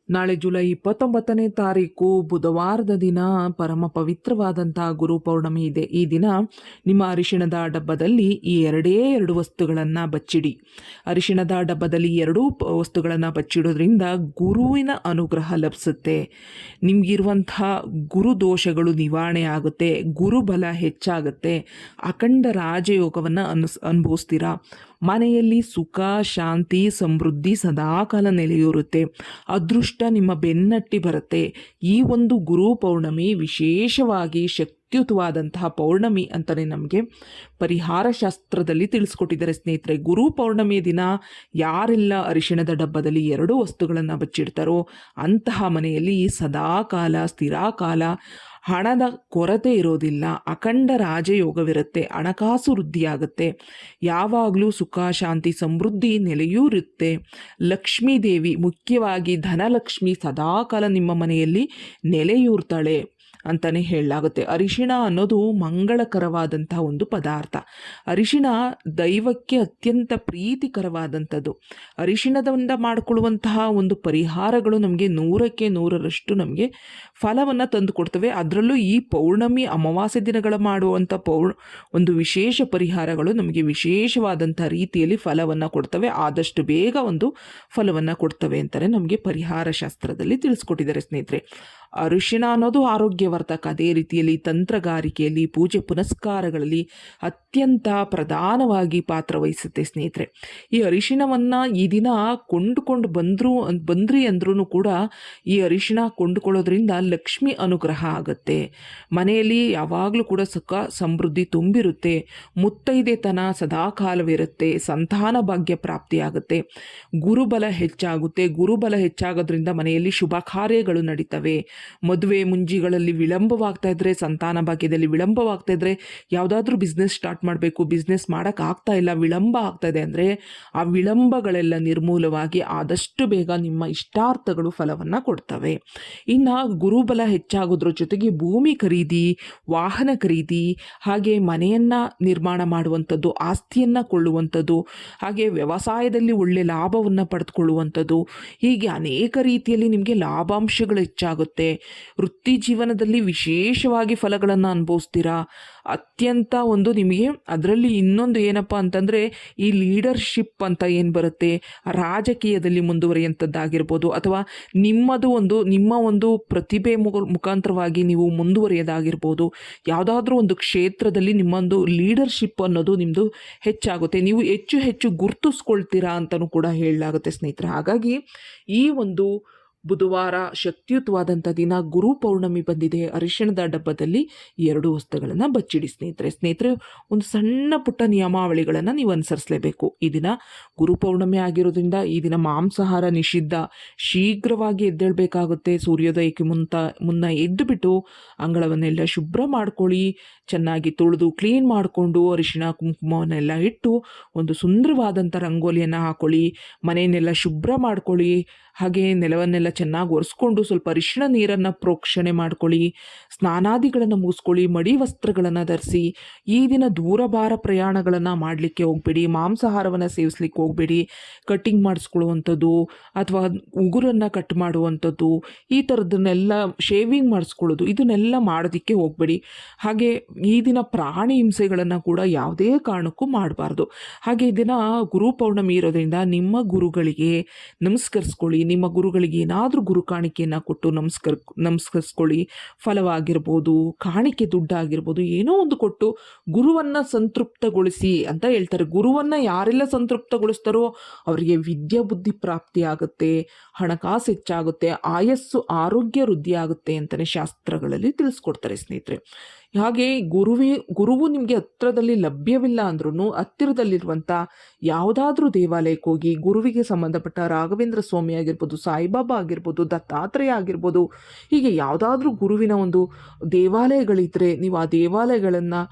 ನಾಳೆ ಜುಲೈ 29ನೇ ತಾರೀಕು ಬುಧವಾರದ ದಿನ ಪರಮ ಪವಿತ್ರವಾದಂತಹ ಗುರು ಪೌರ್ಣಮಿ ಇದೆ. ಈ ದಿನ ನಿಮ್ಮ ಅರಿಶಿಣದ ಡಬ್ಬದಲ್ಲಿ ಈ ಎರಡು ವಸ್ತುಗಳನ್ನು ಬಚ್ಚಿಡಿ. ಅರಿಶಿಣದ ಡಬ್ಬದಲ್ಲಿ ಎರಡೂ ವಸ್ತುಗಳನ್ನು ಬಚ್ಚಿಡೋದ್ರಿಂದ ಗುರುವಿನ ಅನುಗ್ರಹ ಲಭಿಸುತ್ತೆ. ನಿಮಗಿರುವಂಥ ಗುರು ದೋಷಗಳು ನಿವಾರಣೆ ಆಗುತ್ತೆ, ಗುರುಬಲ ಹೆಚ್ಚಾಗುತ್ತೆ, ಅಖಂಡ ರಾಜಯೋಗವನ್ನು ಅನುಭವಿಸ್ತೀರಾ. ಮನೆಯಲ್ಲಿ ಸುಖ, ಶಾಂತಿ, ಸಮೃದ್ಧಿ ಸದಾಕಾಲ ನೆಲೆಯೂರುತ್ತೆ. ಅದೃಷ್ಟ ನಿಮ್ಮ ಬೆನ್ನಟ್ಟಿ ಬರುತ್ತೆ. ಈ ಒಂದು ಗುರು ಪೌರ್ಣಮಿ ವಿಶೇಷವಾಗಿ ಶಕ್ತಿಯುತವಾದಂತಹ ಪೌರ್ಣಮಿ ಅಂತಲೇ ನಮಗೆ ಪರಿಹಾರ ಶಾಸ್ತ್ರದಲ್ಲಿ ತಿಳಿಸ್ಕೊಟ್ಟಿದ್ದಾರೆ ಸ್ನೇಹಿತರೆ. ಗುರು ಪೌರ್ಣಮಿಯ ದಿನ ಯಾರೆಲ್ಲ ಅರಿಶಿಣದ ಡಬ್ಬದಲ್ಲಿ ಎರಡೂ ವಸ್ತುಗಳನ್ನು ಬಚ್ಚಿಡ್ತಾರೋ ಅಂತಹ ಮನೆಯಲ್ಲಿ ಸದಾಕಾಲ ಸ್ಥಿರಾಕಾಲ ಹಣದ ಕೊರತೆ ಇರೋದಿಲ್ಲ, ಅಖಂಡ ರಾಜಯೋಗವಿರುತ್ತೆ, ಹಣಕಾಸು ವೃದ್ಧಿಯಾಗುತ್ತೆ, ಯಾವಾಗಲೂ ಸುಖ, ಶಾಂತಿ, ಸಮೃದ್ಧಿ ನೆಲೆಯೂರುತ್ತೆ. ಲಕ್ಷ್ಮೀ ದೇವಿ, ಮುಖ್ಯವಾಗಿ ಧನಲಕ್ಷ್ಮಿ ಸದಾಕಾಲ ನಿಮ್ಮ ಮನೆಯಲ್ಲಿ ನೆಲೆಯೂರ್ತಾಳೆ ಅಂತಲೇ ಹೇಳಲಾಗುತ್ತೆ. ಅರಿಶಿಣ ಅನ್ನೋದು ಮಂಗಳಕರವಾದಂತಹ ಒಂದು ಪದಾರ್ಥ. ಅರಿಶಿಣ ದೈವಕ್ಕೆ ಅತ್ಯಂತ ಪ್ರೀತಿಕರವಾದಂಥದ್ದು. ಅರಿಶಿಣದಿಂದ ಮಾಡಿಕೊಳ್ಳುವಂತಹ ಒಂದು ಪರಿಹಾರಗಳು ನಮಗೆ 100% ನಮಗೆ ಫಲವನ್ನು ತಂದು ಕೊಡ್ತವೆ. ಅದರಲ್ಲೂ ಈ ಪೌರ್ಣಮಿ ಅಮಾವಾಸ್ಯೆ ದಿನಗಳ ಮಾಡುವಂಥ ಒಂದು ವಿಶೇಷ ಪರಿಹಾರಗಳು ನಮಗೆ ವಿಶೇಷವಾದಂಥ ರೀತಿಯಲ್ಲಿ ಫಲವನ್ನು ಕೊಡ್ತವೆ, ಆದಷ್ಟು ಬೇಗ ಒಂದು ಫಲವನ್ನು ಕೊಡ್ತವೆ ಅಂತಲೇ ನಮಗೆ ಪರಿಹಾರ ಶಾಸ್ತ್ರದಲ್ಲಿ ತಿಳಿಸ್ಕೊಟ್ಟಿದ್ದಾರೆ ಸ್ನೇಹಿತರೆ. ಅರಿಶಿಣ ಅನ್ನೋದು ಆರೋಗ್ಯವರ್ಧಕ. ಅದೇ ರೀತಿಯಲ್ಲಿ ತಂತ್ರಗಾರಿಕೆಯಲ್ಲಿ, ಪೂಜೆ ಪುನಸ್ಕಾರಗಳಲ್ಲಿ ಅತ್ಯಂತ ಪ್ರಧಾನವಾಗಿ ಪಾತ್ರ ವಹಿಸುತ್ತೆ ಸ್ನೇಹಿತರೆ. ಈ ಅರಿಶಿಣವನ್ನು ಈ ದಿನ ಕೊಂಡುಕೊಂಡು ಬಂದ್ರಿ ಅಂದ್ರೂ ಕೂಡ ಈ ಅರಿಶಿಣ ಕೊಂಡುಕೊಳ್ಳೋದ್ರಿಂದ ಲಕ್ಷ್ಮಿ ಅನುಗ್ರಹ ಆಗುತ್ತೆ. ಮನೆಯಲ್ಲಿ ಯಾವಾಗಲೂ ಕೂಡ ಸುಖ ಸಮೃದ್ಧಿ ತುಂಬಿರುತ್ತೆ, ಮುತ್ತೈದೆತನ ಸದಾಕಾಲವಿರುತ್ತೆ, ಸಂತಾನ ಭಾಗ್ಯ ಪ್ರಾಪ್ತಿಯಾಗುತ್ತೆ, ಗುರುಬಲ ಹೆಚ್ಚಾಗುತ್ತೆ. ಗುರುಬಲ ಹೆಚ್ಚಾಗೋದ್ರಿಂದ ಮನೆಯಲ್ಲಿ ಶುಭ ಕಾರ್ಯಗಳು ನಡೀತವೆ. ಮದುವೆ ಮುಂಜಿಗಳಲ್ಲಿ ವಿಳಂಬವಾಗ್ತಾ ಇದ್ರೆ, ಸಂತಾನ ಭಾಗ್ಯದಲ್ಲಿ ವಿಳಂಬವಾಗ್ತಾ ಇದ್ರೆ, ಯಾವುದಾದ್ರೂ ಬಿಸ್ನೆಸ್ ಸ್ಟಾರ್ಟ್ ಮಾಡಬೇಕು, ಬಿಸ್ನೆಸ್ ಮಾಡೋಕ್ಕಾಗ್ತಾ ಇಲ್ಲ, ವಿಳಂಬ ಆಗ್ತಾ ಇದೆ ಅಂದರೆ ಆ ವಿಳಂಬಗಳೆಲ್ಲ ನಿರ್ಮೂಲವಾಗಿ ಆದಷ್ಟು ಬೇಗ ನಿಮ್ಮ ಇಷ್ಟಾರ್ಥಗಳು ಫಲವನ್ನು ಕೊಡ್ತವೆ. ಇನ್ನು ಗುರುಬಲ ಹೆಚ್ಚಾಗೋದ್ರ ಜೊತೆಗೆ ಭೂಮಿ ಖರೀದಿ, ವಾಹನ ಖರೀದಿ, ಹಾಗೆ ಮನೆಯನ್ನು ನಿರ್ಮಾಣ ಮಾಡುವಂಥದ್ದು, ಆಸ್ತಿಯನ್ನು ಕೊಳ್ಳುವಂಥದ್ದು, ಹಾಗೆ ವ್ಯವಸಾಯದಲ್ಲಿ ಒಳ್ಳೆ ಲಾಭವನ್ನು ಪಡೆದುಕೊಳ್ಳುವಂಥದ್ದು, ಹೀಗೆ ಅನೇಕ ರೀತಿಯಲ್ಲಿ ನಿಮಗೆ ಲಾಭಾಂಶಗಳು ಹೆಚ್ಚಾಗುತ್ತೆ. ವೃತ್ತಿ ಜೀವನದಲ್ಲಿ ವಿಶೇಷವಾಗಿ ಫಲಗಳನ್ನು ಅನುಭವಿಸ್ತೀರಾ. ಅತ್ಯಂತ ಒಂದು ನಿಮಗೆ ಅದರಲ್ಲಿ ಇನ್ನೊಂದು ಏನಪ್ಪ ಅಂತಂದರೆ ಈ ಲೀಡರ್ಶಿಪ್ ಅಂತ ಏನು ಬರುತ್ತೆ, ರಾಜಕೀಯದಲ್ಲಿ ಮುಂದುವರಿಯುವಂಥದ್ದಾಗಿರ್ಬೋದು, ಅಥವಾ ನಿಮ್ಮ ಒಂದು ಪ್ರತಿಭೆ ಮುಖಾಂತರವಾಗಿ ನೀವು ಮುಂದುವರಿಯೋದಾಗಿರ್ಬೋದು, ಯಾವುದಾದ್ರೂ ಒಂದು ಕ್ಷೇತ್ರದಲ್ಲಿ ನಿಮ್ಮೊಂದು ಲೀಡರ್ಶಿಪ್ ಅನ್ನೋದು ನಿಮ್ಮದು ಹೆಚ್ಚಾಗುತ್ತೆ, ನೀವು ಹೆಚ್ಚು ಗುರುತಿಸ್ಕೊಳ್ತೀರಾ ಅಂತಲೂ ಕೂಡ ಹೇಳಲಾಗುತ್ತೆ ಸ್ನೇಹಿತರೆ. ಹಾಗಾಗಿ ಈ ಒಂದು ಬುಧವಾರ ಶಕ್ತಿಯುತವಾದಂಥ ದಿನ, ಗುರು ಪೌರ್ಣಮಿ ಬಂದಿದೆ. ಅರಿಶಿಣದ ಡಬ್ಬದಲ್ಲಿ ಎರಡು ವಸ್ತುಗಳನ್ನು ಬಚ್ಚಿಡಿ ಸ್ನೇಹಿತರೆ. ಒಂದು ಸಣ್ಣ ಪುಟ್ಟ ನಿಯಮಾವಳಿಗಳನ್ನು ನೀವು ಅನುಸರಿಸಲೇಬೇಕು. ಈ ದಿನ ಗುರು ಪೌರ್ಣಮಿ ಆಗಿರೋದ್ರಿಂದ ಈ ದಿನ ಮಾಂಸಾಹಾರ ನಿಷಿದ್ಧ. ಶೀಘ್ರವಾಗಿ ಎದ್ದೇಳಬೇಕಾಗುತ್ತೆ. ಸೂರ್ಯೋದಯಕ್ಕೆ ಮುನ್ನ ಎದ್ದು ಬಿಟ್ಟು ಅಂಗಳವನ್ನೆಲ್ಲ ಶುಭ್ರ ಮಾಡ್ಕೊಳ್ಳಿ, ಚೆನ್ನಾಗಿ ತೊಳೆದು ಕ್ಲೀನ್ ಮಾಡಿಕೊಂಡು ಅರಿಶಿಣ ಕುಂಕುಮವನ್ನೆಲ್ಲ ಇಟ್ಟು ಒಂದು ಸುಂದರವಾದಂಥ ರಂಗೋಲಿಯನ್ನು ಹಾಕೊಳ್ಳಿ, ಮನೆಯನ್ನೆಲ್ಲ ಶುಭ್ರ ಮಾಡ್ಕೊಳ್ಳಿ, ಹಾಗೆ ನೆಲವನ್ನೆಲ್ಲ ಚೆನ್ನಾಗಿ ಒರೆಸ್ಕೊಂಡು ಸ್ವಲ್ಪ ಅರಿಶಿಣ ನೀರನ್ನು ಪ್ರೋಕ್ಷಣೆ ಮಾಡ್ಕೊಳ್ಳಿ, ಸ್ನಾನಾದಿಗಳನ್ನು ಮುಗಿಸ್ಕೊಳ್ಳಿ, ಮಡಿ ವಸ್ತ್ರಗಳನ್ನು ಧರಿಸಿ. ಈ ದಿನ ದೂರಭಾರ ಪ್ರಯಾಣಗಳನ್ನು ಮಾಡಲಿಕ್ಕೆ ಹೋಗಬೇಡಿ, ಮಾಂಸಾಹಾರವನ್ನು ಸೇವಿಸ್ಲಿಕ್ಕೆ ಹೋಗಬೇಡಿ, ಕಟ್ಟಿಂಗ್ ಮಾಡಿಸ್ಕೊಳ್ಳುವಂಥದ್ದು ಅಥವಾ ಉಗುರನ್ನು ಕಟ್ ಮಾಡುವಂಥದ್ದು, ಈ ಥರದನ್ನೆಲ್ಲ ಶೇವಿಂಗ್ ಮಾಡಿಸ್ಕೊಳ್ಳೋದು, ಇದನ್ನೆಲ್ಲ ಮಾಡೋದಕ್ಕೆ ಹೋಗಬೇಡಿ. ಹಾಗೆ ಈ ದಿನ ಪ್ರಾಣಿ ಹಿಂಸೆಗಳನ್ನು ಕೂಡ ಯಾವುದೇ ಕಾರಣಕ್ಕೂ ಮಾಡಬಾರ್ದು. ಹಾಗೆ ಈ ದಿನ ಗುರು ಪೌರ್ಣಮಿ ಇರೋದ್ರಿಂದ ನಿಮ್ಮ ಗುರುಗಳಿಗೆ ನಮಸ್ಕರಿಸ್ಕೊಳ್ಳಿ. ನಿಮ್ಮ ಗುರುಗಳಿಗೆ ಏನಾದರೂ ಗುರು ಕಾಣಿಕೆಯನ್ನು ಕೊಟ್ಟು ನಮಸ್ಕರಿಸ್ಕೊಳ್ಳಿ. ಫಲವಾಗಿರ್ಬೋದು, ಕಾಣಿಕೆ ದುಡ್ಡಾಗಿರ್ಬೋದು, ಏನೋ ಒಂದು ಕೊಟ್ಟು ಗುರುವನ್ನು ಸಂತೃಪ್ತಗೊಳಿಸಿ ಅಂತ ಹೇಳ್ತಾರೆ. ಗುರುವನ್ನು ಯಾರೆಲ್ಲ ಸಂತೃಪ್ತಗೊಳಿಸ್ತಾರೋ ಅವರಿಗೆ ವಿದ್ಯಾ ಬುದ್ಧಿ ಪ್ರಾಪ್ತಿ ಆಗುತ್ತೆ, ಹಣಕಾಸು ಹೆಚ್ಚಾಗುತ್ತೆ, ಆಯಸ್ಸು ಆರೋಗ್ಯ ವೃದ್ಧಿ ಆಗುತ್ತೆ ಅಂತಲೇ ಶಾಸ್ತ್ರಗಳಲ್ಲಿ ತಿಳಿಸ್ಕೊಡ್ತಾರೆ ಸ್ನೇಹಿತರೆ. ಹಾಗೆ ಗುರುವು ನಿಮಗೆ ಹತ್ತಿರದಲ್ಲಿ ಲಭ್ಯವಿಲ್ಲ ಅಂದ್ರೂ ಹತ್ತಿರದಲ್ಲಿರುವಂಥ ಯಾವುದಾದ್ರೂ ದೇವಾಲಯಕ್ಕೆ ಹೋಗಿ ಗುರುವಿಗೆ ಸಂಬಂಧಪಟ್ಟ ರಾಘವೇಂದ್ರ ಸ್ವಾಮಿ ಆಗಿರ್ಬೋದು, ಸಾಯಿಬಾಬಾ ಆಗಿರ್ಬೋದು, ದತ್ತಾತ್ರೇಯ ಆಗಿರ್ಬೋದು, ಹೀಗೆ ಯಾವುದಾದ್ರೂ ಗುರುವಿನ ಒಂದು ದೇವಾಲಯಗಳಿದ್ದರೆ ನೀವು ಆ ದೇವಾಲಯಗಳನ್ನು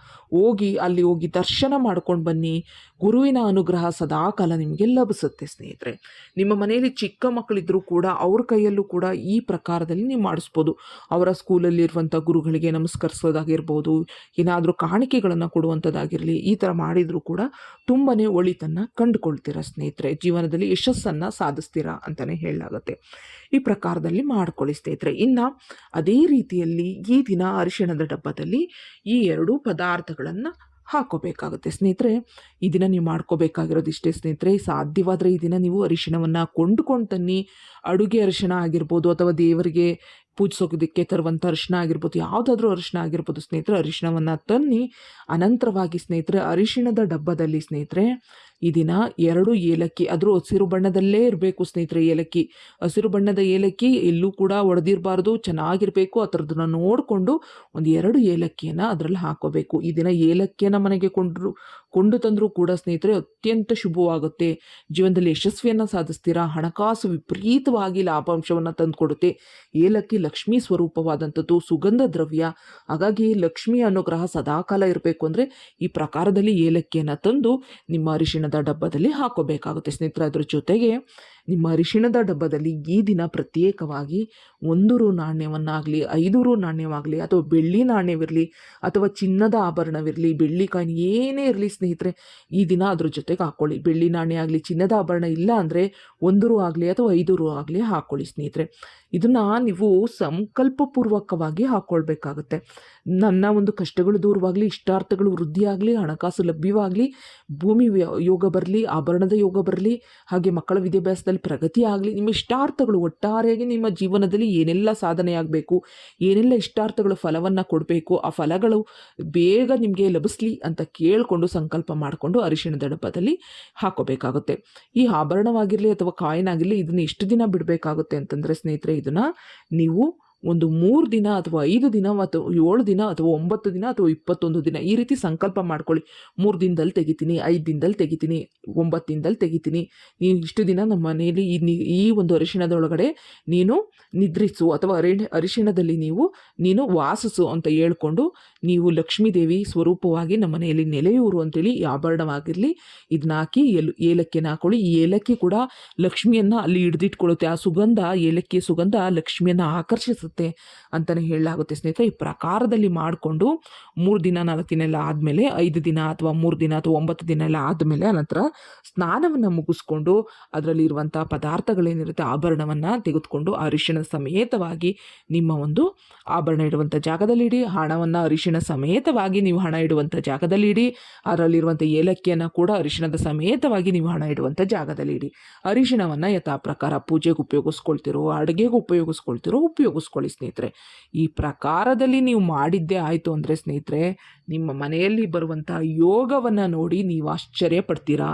ಅಲ್ಲಿ ಹೋಗಿ ದರ್ಶನ ಮಾಡ್ಕೊಂಡು ಬನ್ನಿ. ಗುರುವಿನ ಅನುಗ್ರಹ ಸದಾಕಾಲ ನಿಮಗೆ ಲಭಿಸುತ್ತೆ ಸ್ನೇಹಿತರೆ. ನಿಮ್ಮ ಮನೆಯಲ್ಲಿ ಚಿಕ್ಕ ಮಕ್ಕಳಿದ್ರೂ ಕೂಡ ಅವ್ರ ಕೈಯಲ್ಲೂ ಕೂಡ ಈ ಪ್ರಕಾರದಲ್ಲಿ ನೀವು ಮಾಡಿಸ್ಬೋದು. ಅವರ ಸ್ಕೂಲಲ್ಲಿರುವಂಥ ಗುರುಗಳಿಗೆ ನಮಸ್ಕರಿಸೋದಾಗಿರ್ಬೋದು, ಏನಾದರೂ ಕಾಣಿಕೆಗಳನ್ನು ಕೊಡುವಂಥದ್ದಾಗಿರಲಿ, ಈ ಥರ ಮಾಡಿದರೂ ಕೂಡ ತುಂಬಾ ಒಳಿತನ್ನು ಕಂಡುಕೊಳ್ತೀರಾ ಸ್ನೇಹಿತರೆ. ಜೀವನದಲ್ಲಿ ಯಶಸ್ಸನ್ನು ಸಾಧಿಸ್ತೀರಾ ಅಂತಲೇ ಹೇಳಲಾಗುತ್ತೆ. ಈ ಪ್ರಕಾರದಲ್ಲಿ ಮಾಡ್ಕೊಳ್ಳಿ ಸ್ನೇಹಿತರೆ. ಇನ್ನು ಅದೇ ರೀತಿಯಲ್ಲಿ ಈ ದಿನ ಅರಿಶಿಣದ ಡಬ್ಬದಲ್ಲಿ ಈ 2 ಪದಾರ್ಥಗಳನ್ನು ಹಾಕೋಬೇಕಾಗುತ್ತೆ ಸ್ನೇಹಿತರೆ. ಈ ದಿನ ನೀವು ಮಾಡ್ಕೋಬೇಕಾಗಿರೋದು ಇಷ್ಟೇ ಸ್ನೇಹಿತರೆ. ಸಾಧ್ಯವಾದರೆ ಈ ದಿನ ನೀವು ಅರಿಶಿಣವನ್ನು ಕೊಂಡುಕೊಂಡು ತನ್ನಿ. ಅಡುಗೆ ಅರಿಶಿಣ ಆಗಿರ್ಬೋದು ಅಥವಾ ದೇವರಿಗೆ ಪೂಜಿಸೋದಕ್ಕೆ ತರುವಂಥ ಅರಿಶಿಣ ಆಗಿರ್ಬೋದು, ಯಾವುದಾದ್ರೂ ಅರಿಶಿಣ ಆಗಿರ್ಬೋದು ಸ್ನೇಹಿತರೆ. ಅರಿಶಿಣವನ್ನು ತನ್ನಿ. ಅನಂತರವಾಗಿ ಸ್ನೇಹಿತರೆ ಅರಿಶಿಣದ ಡಬ್ಬದಲ್ಲಿ ಸ್ನೇಹಿತರೆ ಈ ದಿನ 2 ಏಲಕ್ಕಿ, ಅದ್ರ ಹಸಿರು ಬಣ್ಣದಲ್ಲೇ ಇರಬೇಕು ಸ್ನೇಹಿತರೆ. ಏಲಕ್ಕಿ, ಹಸಿರು ಬಣ್ಣದ ಏಲಕ್ಕಿ ಎಲ್ಲೂ ಕೂಡ ಒಡೆದಿರಬಾರ್ದು, ಚೆನ್ನಾಗಿರಬೇಕು. ಆ ಥರದನ್ನ ನೋಡಿಕೊಂಡು ಒಂದು 2 ಏಲಕ್ಕಿಯನ್ನು ಅದರಲ್ಲಿ ಹಾಕೋಬೇಕು. ಈ ದಿನ ಏಲಕ್ಕಿಯನ್ನು ಮನೆಗೆ ಕೊಂಡು ತಂದರೂ ಕೂಡ ಸ್ನೇಹಿತರೆ ಅತ್ಯಂತ ಶುಭವಾಗುತ್ತೆ. ಜೀವನದಲ್ಲಿ ಯಶಸ್ವಿಯನ್ನು ಸಾಧಿಸ್ತೀರಾ. ಹಣಕಾಸು ವಿಪರೀತವಾಗಿ ಲಾಭಾಂಶವನ್ನು ತಂದುಕೊಡುತ್ತೆ. ಏಲಕ್ಕಿ ಲಕ್ಷ್ಮೀ ಸ್ವರೂಪವಾದಂಥದ್ದು, ಸುಗಂಧ ದ್ರವ್ಯ. ಹಾಗಾಗಿ ಲಕ್ಷ್ಮಿಯ ಅನುಗ್ರಹ ಸದಾಕಾಲ ಇರಬೇಕು ಅಂದರೆ ಈ ಪ್ರಕಾರದಲ್ಲಿ ಏಲಕ್ಕಿಯನ್ನು ತಂದು ನಿಮ್ಮ ಅರಿಶಿಣದ ಡಬ್ಬದಲ್ಲಿ ಹಾಕೋಬೇಕಾಗುತ್ತೆ ಸ್ನೇಹಿತರೆ. ಅದರ ಜೊತೆಗೆ ನಿಮ್ಮ ಅರಿಶಿಣದ ಡಬ್ಬದಲ್ಲಿ ಈ ದಿನ ಪ್ರತ್ಯೇಕವಾಗಿ 1 ರೂ ನಾಣ್ಯವನ್ನಾಗಲಿ, 5 ರೂ ನಾಣ್ಯವಾಗಲಿ, ಅಥವಾ ಬೆಳ್ಳಿ ನಾಣ್ಯವಿರಲಿ, ಅಥವಾ ಚಿನ್ನದ ಆಭರಣವಿರಲಿ, ಬೆಳ್ಳಿ ಕಾಯಿನ್ ಏನೇ ಇರಲಿ ಸ್ನೇಹಿತರೆ, ಈ ದಿನ ಅದ್ರ ಜೊತೆಗೆ ಹಾಕ್ಕೊಳ್ಳಿ. ಬೆಳ್ಳಿ ನಾಣ್ಯ ಆಗಲಿ, ಚಿನ್ನದ ಆಭರಣ ಇಲ್ಲ ಅಂದರೆ 1 ರೂ ಆಗಲಿ ಅಥವಾ 5 ರೂ ಆಗಲಿ ಹಾಕ್ಕೊಳ್ಳಿ ಸ್ನೇಹಿತರೆ. ಇದನ್ನು ನೀವು ಸಂಕಲ್ಪಪೂರ್ವಕವಾಗಿ ಹಾಕ್ಕೊಳ್ಬೇಕಾಗುತ್ತೆ. ನನ್ನ ಒಂದು ಕಷ್ಟಗಳು ದೂರವಾಗಲಿ, ಇಷ್ಟಾರ್ಥಗಳು ವೃದ್ಧಿಯಾಗಲಿ, ಹಣಕಾಸು ಲಭ್ಯವಾಗಲಿ, ಭೂಮಿ ಯೋಗ ಬರಲಿ, ಆಭರಣದ ಯೋಗ ಬರಲಿ, ಹಾಗೆ ಮಕ್ಕಳ ವಿದ್ಯಾಭ್ಯಾಸದಲ್ಲಿ ಪ್ರಗತಿ ಆಗಲಿ, ನಿಮ್ಮ ಇಷ್ಟಾರ್ಥಗಳು ಒಟ್ಟಾರೆಯಾಗಿ ನಿಮ್ಮ ಜೀವನದಲ್ಲಿ ಏನೆಲ್ಲ ಸಾಧನೆ ಆಗಬೇಕು, ಏನೆಲ್ಲ ಇಷ್ಟಾರ್ಥಗಳು ಫಲವನ್ನು ಕೊಡಬೇಕು, ಆ ಫಲಗಳು ಬೇಗ ನಿಮಗೆ ಲಭಿಸ್ಲಿ ಅಂತ ಕೇಳಿಕೊಂಡು ಸಂಕಲ್ಪ ಮಾಡಿಕೊಂಡು ಅರಿಶಿಣದ ಡಬ್ಬದಲ್ಲಿ ಹಾಕೋಬೇಕಾಗುತ್ತೆ. ಈ ಆಭರಣವಾಗಿರಲಿ ಅಥವಾ ಕಾಯಿನ್ ಆಗಿರಲಿ ಇದನ್ನು ಎಷ್ಟು ದಿನ ಬಿಡಬೇಕಾಗುತ್ತೆ ಅಂತಂದರೆ ಸ್ನೇಹಿತರೆ, ಇದನ್ನು ನೀವು ಒಂದು 3 ದಿನ ಅಥವಾ 5 ದಿನ ಅಥವಾ 7 ದಿನ ಅಥವಾ 9 ದಿನ ಅಥವಾ 21 ದಿನ ಈ ರೀತಿ ಸಂಕಲ್ಪ ಮಾಡ್ಕೊಳ್ಳಿ. 3 ದಿನದಲ್ಲಿ ತೆಗಿತೀನಿ, 5 ದಿನದಲ್ಲಿ ತೆಗಿತೀನಿ, 9 ದಿನದಲ್ಲಿ ತೆಗಿತೀನಿ. ನೀವು ಇಷ್ಟು ದಿನ ನಮ್ಮ ಮನೆಯಲ್ಲಿ ಈ ಒಂದು ಅರಿಶಿಣದೊಳಗಡೆ ನೀನು ನಿದ್ರಿಸು ಅಥವಾ ಅರಿಶಿಣದಲ್ಲಿ ನೀನು ವಾಸಿಸು ಅಂತ ಹೇಳ್ಕೊಂಡು ನೀವು ಲಕ್ಷ್ಮೀದೇವಿ ಸ್ವರೂಪವಾಗಿ ನಮ್ಮ ಮನೆಯಲ್ಲಿ ನೆಲೆಯೂರು ಅಂತೇಳಿ ಈ ಆಭರಣವಾಗಿರಲಿ ಇದನ್ನ ಹಾಕಿ ಏಲಕ್ಕಿಯನ್ನು ಹಾಕೊಳ್ಳಿ. ಈ ಏಲಕ್ಕಿ ಕೂಡ ಲಕ್ಷ್ಮಿಯನ್ನು ಅಲ್ಲಿ ಹಿಡಿದಿಟ್ಕೊಳ್ಳುತ್ತೆ. ಆ ಸುಗಂಧ, ಏಲಕ್ಕಿಯ ಸುಗಂಧ ಲಕ್ಷ್ಮಿಯನ್ನು ಆಕರ್ಷಿಸುತ್ತೆ ಅಂತಲೇ ಹೇಳಲಾಗುತ್ತೆ ಸ್ನೇಹಿತರೆ. ಈ ಪ್ರಕಾರದಲ್ಲಿ ಮಾಡಿಕೊಂಡು 3 ದಿನ 4 ದಿನ ಎಲ್ಲ ಆದಮೇಲೆ, 5 ದಿನ ಅಥವಾ 3 ದಿನ ಅಥವಾ 9 ದಿನ ಎಲ್ಲ ಆದಮೇಲೆ ಅನಂತರ ಸ್ನಾನವನ್ನು ಮುಗಿಸ್ಕೊಂಡು ಅದರಲ್ಲಿರುವಂಥ ಪದಾರ್ಥಗಳೇನಿರುತ್ತೆ ಆಭರಣವನ್ನು ತೆಗೆದುಕೊಂಡು ಅರಿಶಿಣ ಸಮೇತವಾಗಿ ನಿಮ್ಮ ಒಂದು ಆಭರಣ ಇಡುವಂಥ ಜಾಗದಲ್ಲಿ ಇಡಿ. ಹಣವನ್ನು ಅರಿಶಿಣ ಸಮೇತವಾಗಿ ನೀವು ಹಣ ಇಡುವಂಥ ಜಾಗದಲ್ಲಿ ಇಡಿ. ಅದರಲ್ಲಿರುವಂಥ ಏಲಕ್ಕಿಯನ್ನು ಕೂಡ ಅರಿಶಿಣದ ಸಮೇತವಾಗಿ ನೀವು ಹಣ ಇಡುವಂಥ ಜಾಗದಲ್ಲಿ ಇಡಿ. ಅರಿಶಿಣವನ್ನು ಯಥಾ ಪ್ರಕಾರ ಪೂಜೆಗೆ ಉಪಯೋಗಿಸ್ಕೊಳ್ತಿರೋ, ಅಡುಗೆಗೆ ಉಪಯೋಗಿಸ್ಕೊಳ್ಳಿ ಸ್ನೇಹಿತರೆ. ಈ ಪ್ರಕಾರದಲ್ಲಿ ನೀವು ಮಾಡಿದ್ದೇ ಆಯಿತು ಅಂದರೆ ಸ್ನೇಹಿತರೆ, ನಿಮ್ಮ ಮನೆಯಲ್ಲಿ ಬರುವಂಥ ಯೋಗವನ್ನು ನೋಡಿ ನೀವು ಆಶ್ಚರ್ಯ ಪಡ್ತೀರಾ.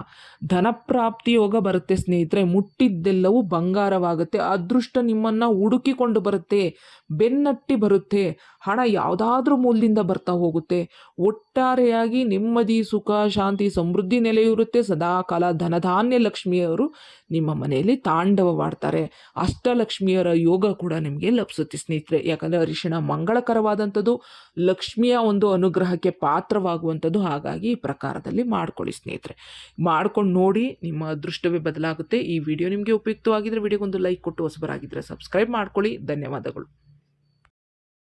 ಧನಪ್ರಾಪ್ತಿ ಯೋಗ ಬರುತ್ತೆ ಸ್ನೇಹಿತರೆ. ಮುಟ್ಟಿದ್ದೆಲ್ಲವೂ ಬಂಗಾರವಾಗುತ್ತೆ. ಅದೃಷ್ಟ ನಿಮ್ಮನ್ನು ಹುಡುಕಿಕೊಂಡು ಬರುತ್ತೆ, ಬೆನ್ನಟ್ಟಿ ಬರುತ್ತೆ. ಹಣ ಯಾವುದಾದ್ರೂ ಮೂಲದಿಂದ ಬರ್ತಾ ಹೋಗುತ್ತೆ. ಒಟ್ಟಾರೆಯಾಗಿ ನೆಮ್ಮದಿ, ಸುಖ, ಶಾಂತಿ, ಸಮೃದ್ಧಿ ನೆಲೆಯಿರುತ್ತೆ. ಸದಾಕಾಲ ಧನಧಾನ್ಯ ಲಕ್ಷ್ಮಿಯವರು ನಿಮ್ಮ ಮನೆಯಲ್ಲಿ ತಾಂಡವವಾಡ್ತಾರೆ. ಅಷ್ಟಲಕ್ಷ್ಮಿಯರ ಯೋಗ ಕೂಡ ನಿಮಗೆ ಲಭಿಸುತ್ತೆ ಸ್ನೇಹಿತರೆ. ಯಾಕಂದರೆ ಅರಿಶಿಣ ಮಂಗಳಕರವಾದಂಥದ್ದು, ಲಕ್ಷ್ಮಿಯ ಒಂದು ಅನುಗ್ರಹಕ್ಕೆ ಪಾತ್ರವಾಗುವಂಥದ್ದು. ಹಾಗಾಗಿ ಈ ಪ್ರಕಾರದಲ್ಲಿ ಮಾಡ್ಕೊಳ್ಳಿ ಸ್ನೇಹಿತರೆ. ಮಾಡ್ಕೊಂಡು ನೋಡಿ, ನಿಮ್ಮ ಅದೃಷ್ಟವೇ ಬದಲಾಗುತ್ತೆ. ಈ ವಿಡಿಯೋ ನಿಮಗೆ ಉಪಯುಕ್ತವಾಗಿದ್ದರೆ ವಿಡಿಯೋಗೊಂದು ಲೈಕ್ ಕೊಟ್ಟು, ಹೊಸಬರಾಗಿದ್ದರೆ ಸಬ್ಸ್ಕ್ರೈಬ್ ಮಾಡ್ಕೊಳ್ಳಿ. ಧನ್ಯವಾದಗಳು.